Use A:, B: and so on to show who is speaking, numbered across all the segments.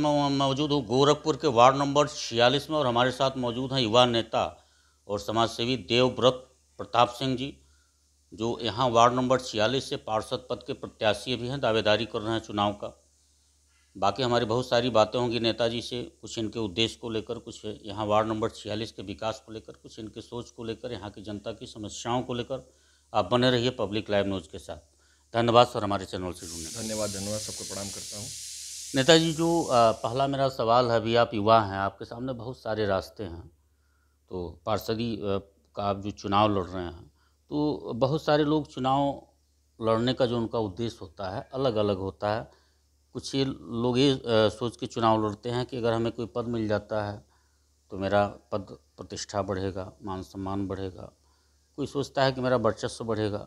A: मैं मौजूद हूँ गोरखपुर के वार्ड नंबर 46 में और हमारे साथ मौजूद हैं युवा नेता और समाज सेवी देवव्रत प्रताप सिंह जी, जो यहाँ वार्ड नंबर 46 से पार्षद पद के प्रत्याशी भी हैं, दावेदारी कर रहे हैं चुनाव का। बाकी हमारी बहुत सारी बातें होंगी नेताजी से, कुछ इनके उद्देश्य को लेकर, कुछ यहाँ वार्ड नंबर 46 के विकास को लेकर, कुछ इनके सोच को लेकर, यहाँ की जनता की समस्याओं को लेकर। आप बने रहिए पब्लिक लाइव न्यूज़ के साथ। धन्यवाद सर हमारे चैनल से जुड़ने।
B: धन्यवाद, सबको प्रणाम करता हूँ।
A: नेताजी, जो पहला मेरा सवाल है, अभी आप युवा हैं, आपके सामने बहुत सारे रास्ते हैं, तो पार्षदी का आप जो चुनाव लड़ रहे हैं, तो बहुत सारे लोग चुनाव लड़ने का जो उनका उद्देश्य होता है अलग अलग होता है। कुछ ये लोग ये सोच के चुनाव लड़ते हैं कि अगर हमें कोई पद मिल जाता है तो मेरा पद प्रतिष्ठा बढ़ेगा, मान सम्मान बढ़ेगा। कोई सोचता है कि मेरा वर्चस्व बढ़ेगा।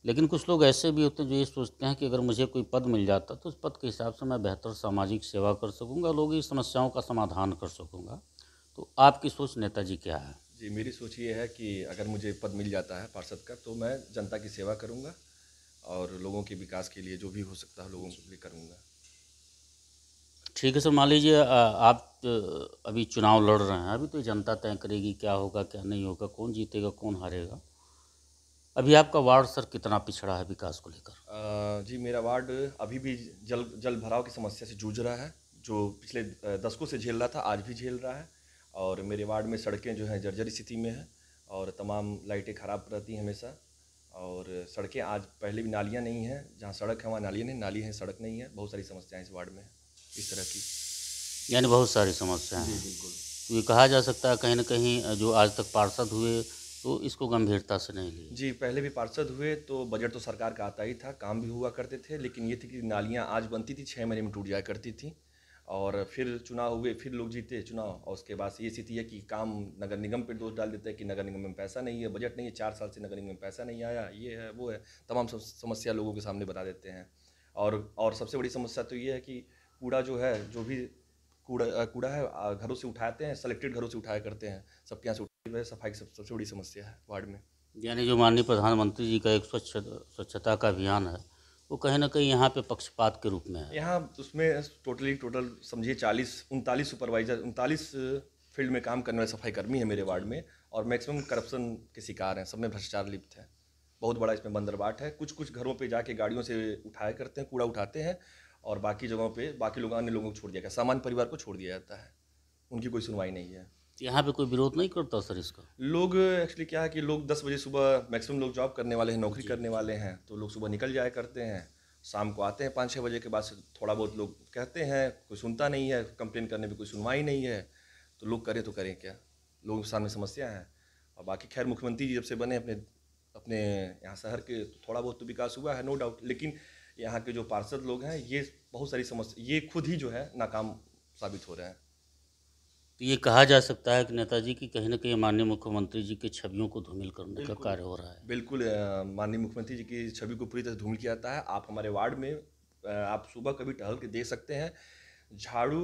A: लेकिन कुछ लोग ऐसे भी होते हैं जो ये सोचते हैं कि अगर मुझे कोई पद मिल जाता तो उस पद के हिसाब से मैं बेहतर सामाजिक सेवा कर सकूंगा, लोगों की समस्याओं का समाधान कर सकूंगा। तो आपकी सोच नेताजी क्या है?
B: जी, मेरी सोच ये है कि अगर मुझे पद मिल जाता है पार्षद का तो मैं जनता की सेवा करूँगा और लोगों के विकास के लिए जो भी हो सकता है लोगों के लिए करूँगा।
A: ठीक है सर, मान लीजिए आप अभी चुनाव लड़ रहे हैं, अभी तो जनता तय करेगी क्या होगा क्या नहीं होगा, कौन जीतेगा कौन हारेगा। अभी आपका वार्ड सर कितना पिछड़ा है विकास को लेकर?
B: जी, मेरा वार्ड अभी भी जल भराव की समस्या से जूझ रहा है, जो पिछले दशकों से झेल रहा था, आज भी झेल रहा है। और मेरे वार्ड में सड़कें जो हैं जर्जर स्थिति में हैं और तमाम लाइटें ख़राब रहती हैं हमेशा। और सड़कें आज पहले भी नालियाँ नहीं हैं, जहाँ सड़क है वहाँ नालियाँ नहीं, नाली है सड़क नहीं है। बहुत सारी समस्याएं इस वार्ड में हैं इस तरह की।
A: यानी बहुत सारी समस्याएं
B: जी
A: हैं।
B: बिल्कुल।
A: तो ये कहा जा सकता है कहीं ना कहीं जो आज तक पार्षद हुए तो इसको गंभीरता से नहीं लिए।
B: जी, पहले भी पार्षद हुए तो बजट तो सरकार का आता ही था, काम भी हुआ करते थे, लेकिन ये थी कि नालियाँ आज बनती थी 6 महीने में टूट जाया करती थी। और फिर चुनाव हुए, फिर लोग जीते चुनाव और उसके बाद से ये स्थिति है कि काम नगर निगम पे दोष डाल देते हैं कि नगर निगम में पैसा नहीं है, बजट नहीं है, 4 साल से नगर निगम में पैसा नहीं आया, ये है वो है, तमाम समस्या लोगों के सामने बता देते हैं। और सबसे बड़ी समस्या तो ये है कि कूड़ा जो है, जो भी कूड़ा है घरों से उठाते हैं, सेलेक्टेड घरों से उठाया करते हैं, सबके यहाँ से उठाई है। सफाई की सबसे बड़ी समस्या है वार्ड में।
A: यानी जो माननीय प्रधानमंत्री जी का एक स्वच्छता का अभियान है, वो कहीं ना कहीं यहाँ पे पक्षपात के रूप में है।
B: यहाँ उसमें टोटल समझिए 39 सुपरवाइजर 39 फील्ड में काम करने वाले सफाई कर्मी है मेरे वार्ड में, और मैक्सिमम करप्शन के शिकार हैं, सब में भ्रष्टाचार लिप्त है। बहुत बड़ा इसमें बंदरबाट है। कुछ कुछ घरों पे जाके गाड़ियों से उठाया करते हैं, कूड़ा उठाते हैं, और बाकी जगहों पे बाकी लोग अन्य लोगों को छोड़ दिया गया, सामान्य परिवार को छोड़ दिया जाता है, उनकी कोई सुनवाई नहीं है।
A: तो यहाँ पे कोई विरोध नहीं करता सर इसका?
B: लोग एक्चुअली क्या है कि लोग 10 बजे सुबह, मैक्सिमम लोग जॉब करने वाले हैं, नौकरी करने वाले हैं, तो लोग सुबह निकल जाया करते हैं, शाम को आते हैं 5-6 बजे के बाद से। थोड़ा बहुत लोग कहते हैं, कोई सुनता नहीं है, कंप्लेन करने पे कोई सुनवाई नहीं है, तो लोग करें तो करें क्या, लोगों के सामने समस्या है। और बाकी खैर मुख्यमंत्री जी जब से बने अपने अपने यहाँ शहर के, तो थोड़ा बहुत तो विकास हुआ है नो डाउट, लेकिन यहाँ के जो पार्षद लोग हैं ये बहुत सारी समस्या, ये खुद ही जो है नाकाम साबित हो रहे हैं।
A: तो ये कहा जा सकता है कि नेताजी की कहीं ना कहीं माननीय मुख्यमंत्री जी की छवियों को धूमिल करने का कार्य हो रहा है।
B: बिल्कुल, माननीय मुख्यमंत्री जी की छवि को पूरी तरह धूमिल किया जाता है। आप हमारे वार्ड में आप सुबह कभी टहल के देख सकते हैं, झाड़ू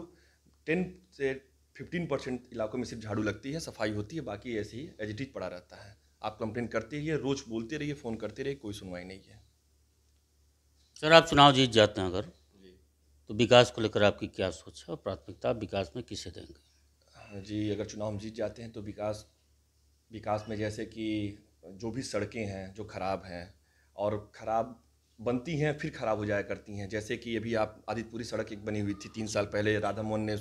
B: 10 से 15% इलाकों में सिर्फ झाड़ू लगती है, सफाई होती है, बाकी ऐसे ही एज इट इज पड़ा रहता है। आप कंप्लेन करते रहिए, रोज बोलते रहिए, फ़ोन करते रहिए, कोई सुनवाई नहीं है।
A: सर, आप चुनाव जीत जाते हैं अगर,
B: जी।
A: तो विकास को लेकर आपकी क्या सोच है और प्राथमिकता आप विकास में किसे देंगे?
B: हाँ जी, अगर चुनाव हम जीत जाते हैं तो विकास विकास में जैसे कि जो भी सड़कें हैं जो ख़राब हैं और ख़राब बनती हैं फिर ख़राब हो जाया करती हैं, जैसे कि अभी आप आदितपुरी सड़क एक बनी हुई थी 3 साल पहले, राधा मोहन ने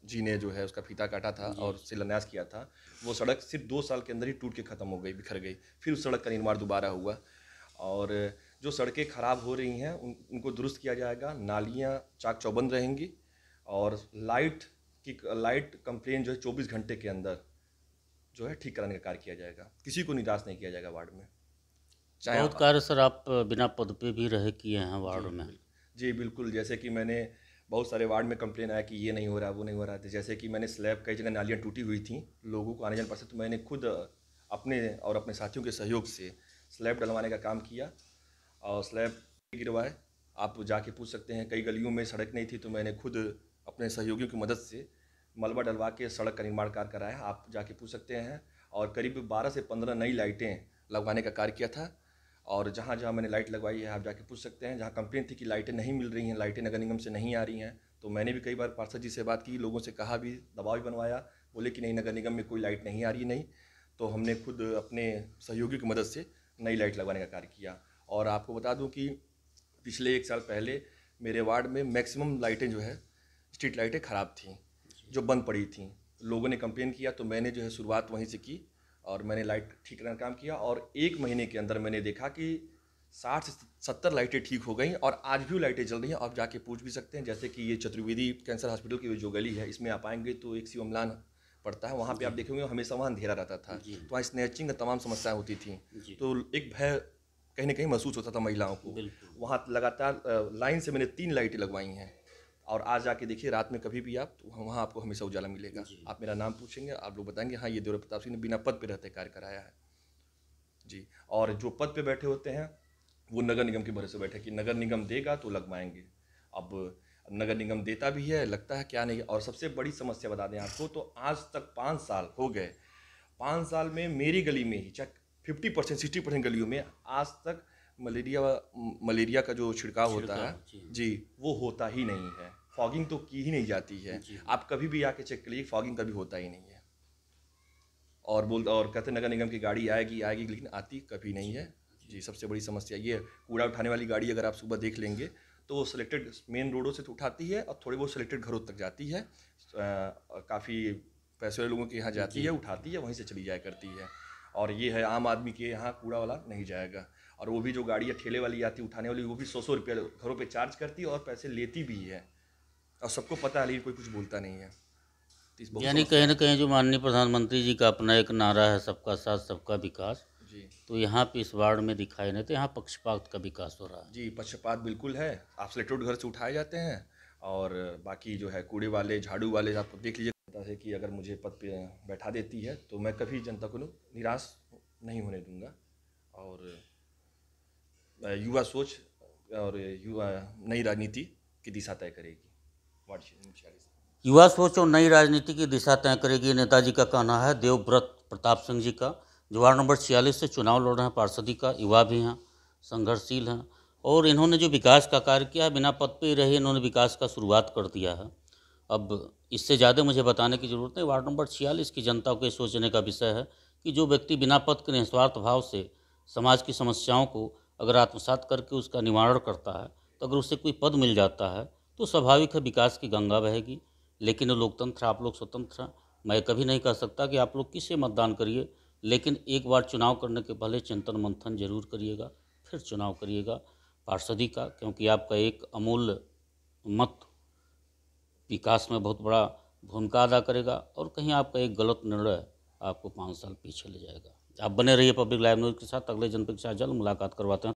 B: जी ने जो है उसका फीता काटा था और शिलान्यास किया था। वो सड़क सिर्फ 2 साल के अंदर ही टूट के ख़त्म हो गई, बिखर गई। फिर उस सड़क का निर्माण दोबारा हुआ। और जो सड़कें ख़राब हो रही हैं उनको दुरुस्त किया जाएगा, नालियाँ चाक चौबंद रहेंगी, और लाइट कंप्लेन जो है 24 घंटे के अंदर जो है ठीक कराने का कार्य किया जाएगा। किसी को निराश नहीं किया जाएगा वार्ड में, चाहे
A: बहुत कार्य सर आप बिना पद पे भी रहे किए हैं वार्ड में।
B: जी बिल्कुल, जैसे कि मैंने बहुत सारे वार्ड में कंप्लेन आया कि ये नहीं हो रहा वो नहीं हो रहा था, जैसे कि मैंने स्लैब, कई जगह नालियाँ टूटी हुई थी, लोगों को आने जाने पड़ता, तो मैंने खुद अपने और अपने साथियों के सहयोग से स्लैब डलवाने का काम किया और स्लैब गिरवाए। आप जाके पूछ सकते हैं, कई गलियों में सड़क नहीं थी तो मैंने खुद अपने सहयोगियों की मदद से मलबा डलवा के सड़क का निर्माण कार्य कराया, आप जाके पूछ सकते हैं। और करीब 12 से 15 नई लाइटें लगवाने का कार्य किया था, और जहाँ जहाँ मैंने लाइट लगवाई है आप जाके पूछ सकते हैं। जहाँ कंप्लेन थी कि लाइटें नहीं मिल रही हैं, लाइटें नगर निगम से नहीं आ रही हैं, तो मैंने भी कई बार पार्षद जी से बात की, लोगों से कहा भी, दबाव भी बनवाया, बोले कि नहीं नगर निगम में कोई लाइट नहीं आ रही, नहीं। तो हमने खुद अपने सहयोगियों की मदद से नई लाइट लगवाने का कार्य किया। और आपको बता दूं कि पिछले 1 साल पहले मेरे वार्ड में मैक्सिमम लाइटें जो है स्ट्रीट लाइटें ख़राब थीं, जो बंद पड़ी थीं। लोगों ने कंप्लेन किया तो मैंने जो है शुरुआत वहीं से की और मैंने लाइट ठीक करने का काम किया। और 1 महीने के अंदर मैंने देखा कि 60 से 70 लाइटें ठीक हो गई और आज भी वो लाइटें जल रही हैं। आप जाके पूछ भी सकते हैं, जैसे कि ये चतुर्वेदी कैंसर हॉस्पिटल की जो गली है, इसमें आप आएंगे तो एक शिवमलान पड़ता है, वहाँ पे आप देखेंगे हमेशा वहाँ अंधेरा रहता था, तो वहाँ स्नैचिंग का तमाम समस्याएं होती थी। तो एक भय कहीं ना कहीं महसूस होता था महिलाओं को। वहाँ लगातार लाइन से मैंने 3 लाइटें लगवाई हैं और आज जाके देखिए रात में कभी भी आप, तो वहाँ आपको हमेशा उजाला मिलेगा। आप मेरा नाम पूछेंगे, आप लोग बताएंगे हाँ ये देवरा प्रताप सिंह ने बिना पद पे रहते कार्य कराया है जी। और जो पद पे बैठे होते हैं वो नगर निगम के भरोसे बैठे कि नगर निगम देगा तो लगवाएंगे। अब नगर निगम देता भी है, लगता है क्या नहीं। और सबसे बड़ी समस्या बता दें आपको, तो आज तक 5 साल हो गए, 5 साल में मेरी गली में ही चाहे 50% 60% गलियों में आज तक मलेरिया का जो छिड़काव होता है जी, वो होता ही नहीं है। फॉगिंग तो की ही नहीं जाती है। आप कभी भी आके चेक करिए, फॉगिंग कभी होता ही नहीं है। और कहते नगर निगम की गाड़ी आएगी आएगी, लेकिन आती कभी नहीं है जी। सबसे बड़ी समस्या ये है। कूड़ा उठाने वाली गाड़ी अगर आप सुबह देख लेंगे तो वो सिलेक्टेड मेन रोडों से तो उठाती है और थोड़ी बहुत सिलेक्टेड घरों तक जाती है, काफ़ी पैसे वाले लोगों के यहाँ जाती है, उठाती है, वहीं से चली जाया करती है। और ये है आम आदमी के यहाँ कूड़ा वाला नहीं जाएगा। और वो भी जो गाड़ी है ठेले वाली आती उठाने वाली, वो भी 100 रुपये घरों पे चार्ज करती है और पैसे लेती भी है। और सबको पता है, लेकिन कोई कुछ बोलता नहीं है।
A: यानी कहीं ना कहीं जो माननीय प्रधानमंत्री जी का अपना एक नारा है, सबका साथ सबका विकास
B: जी,
A: तो यहाँ पे इस वार्ड में दिखाई नहीं, तो यहाँ पक्षपात का विकास हो रहा है
B: जी। पक्षपात बिल्कुल है। आप सिलेक्टेड घर से उठाए जाते हैं और बाकी जो है कूड़े वाले झाड़ू वाले आप देख लीजिए। जनता से कि अगर मुझे पद पे बैठा देती है तो मैं कभी जनता को निराश नहीं होने दूंगा। और युवा सोच और युवा नई राजनीति की दिशा तय करेगी। वार्ड 46
A: युवा सोच और नई राजनीति की दिशा तय करेगी, नेताजी का कहना है। देवव्रत प्रताप सिंह जी का, जो वार्ड नंबर 46 से चुनाव लड़ रहे हैं, पार्षदी का, युवा भी हैं, संघर्षशील हैं और इन्होंने जो विकास का कार्य किया, बिना पद पे रहे इन्होंने विकास का शुरुआत कर दिया है। अब इससे ज़्यादा मुझे बताने की ज़रूरत नहीं। वार्ड नंबर 46 की जनता को ये सोचने का विषय है कि जो व्यक्ति बिना पद के निस्वार्थ भाव से समाज की समस्याओं को अगर आत्मसात करके उसका निवारण करता है, तो अगर उससे कोई पद मिल जाता है तो स्वाभाविक है विकास की गंगा बहेगी। लेकिन लोकतंत्र, आप लोग स्वतंत्र हैं। मैं कभी नहीं कह सकता कि आप लोग किसे मतदान करिए, लेकिन एक बार चुनाव करने के पहले चिंतन मंथन जरूर करिएगा, फिर चुनाव करिएगा पार्षदी का, क्योंकि आपका एक अमूल्य मत विकास में बहुत बड़ा भूमिका अदा करेगा और कहीं आपका एक गलत निर्णय आपको 5 साल पीछे ले जाएगा। आप बने रहिए पब्लिक लाइव न्यूज़ के साथ। अगले जनपद के साथ जल्द मुलाकात करवाते हैं।